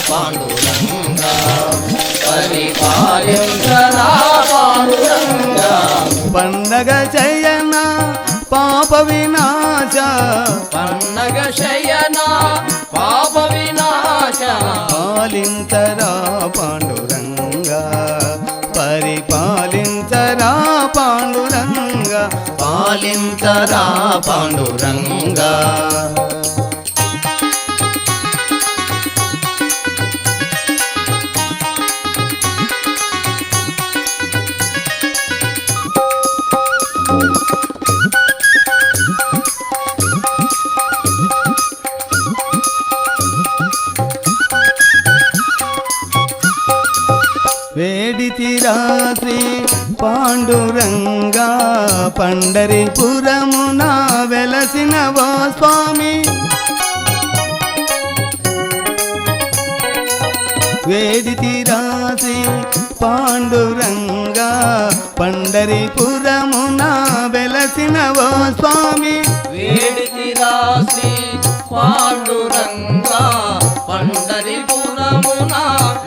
పాండురంగా పరిపాలించరా పాండురంగా పండగ శయన పాప వినాశ పన్నగ శయన పాప వినాశ పాలించరా పాండురంగా పరిపాలించరా పాండురంగా పాలించరా పాండురంగా వేడితిరా శ్రీ పాండురంగా పండరిపురమున వెలసిన వో స్వామి వేడితిరా శ్రీ పాండురంగా పండరిపురమున వెలసిన వో స్వామి వేడితిరా శ్రీ పాండురంగా పండరిపురమున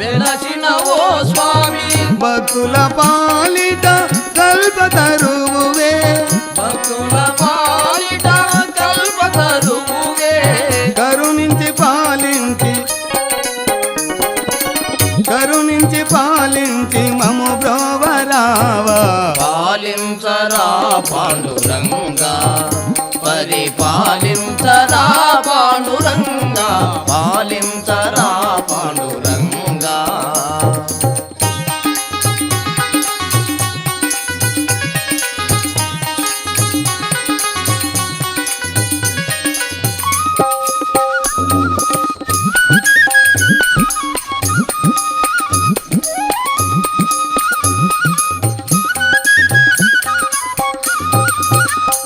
వెలసిన ఓ స్వామి భక్తుల పాలిట కల్పతరువువే భక్తుల పాలిట కల్పతరువువే కరుణించి పాలించి మము బ్రోవరావా పాలించరా పాండురంగా పరిపాలించరా పాండురంగా పాలించరా పాండురంగా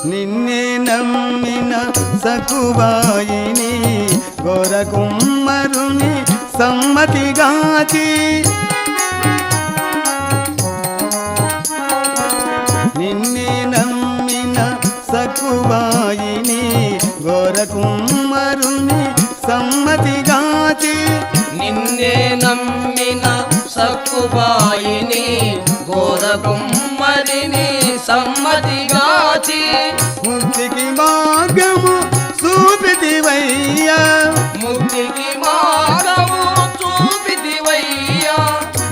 నిన్నే నమ్మిన సకుబాయిని గోరకుమ్మరుని సమ్మతిగాచి నిన్నే నమ్మిన సకుబాయిని గోరకుమ్మరుని సమ్మతిగాచి నిన్నే నమ్మిన సక్కుబాయిని గోరకుమ్మరిని సమ్మతిగాచి ముక్తికి మార్గము చూపితివయ్యా ముక్తికి మార్గము చూపితివయ్యా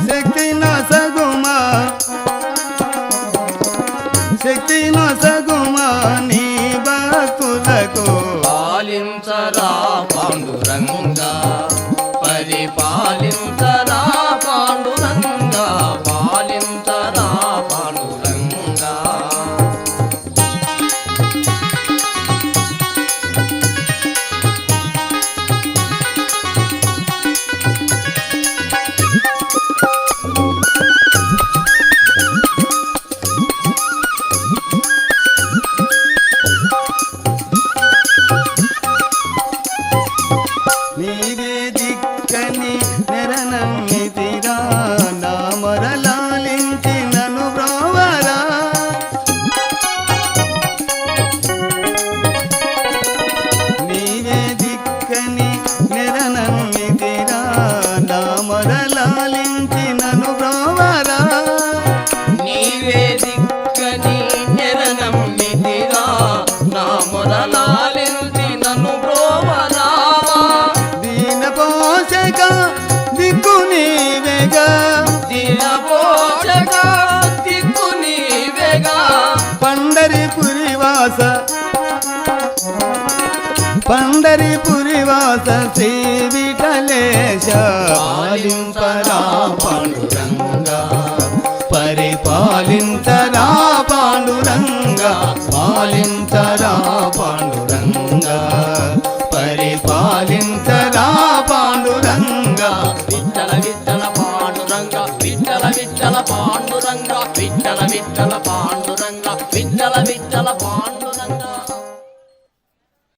శక్తి నొసగుమా నీ భక్తులకు పాలించరా పాండురంగా పరిపాలించరా పాండురంగా పాలించరా పాండురంగా నీవే దిక్కని నెరనమ్మితిరా నా మొరలాలించి నన్ను బ్రోవరా నీవే దిక్కని నెరనమ్మితిరా నా మొరలాలించి నన్ను బ్రోవరా నీవే దిక్కని నెరనమ్మితిరా నా మొరలాలించి నన్ను బ్రోవరా దీన పోషక దిక్కు నీవేగా దీన పోషక దిక్కు నీవేగా పండరిపురి వాస శ్రీ విఠలేశ పాలింపరా పాండు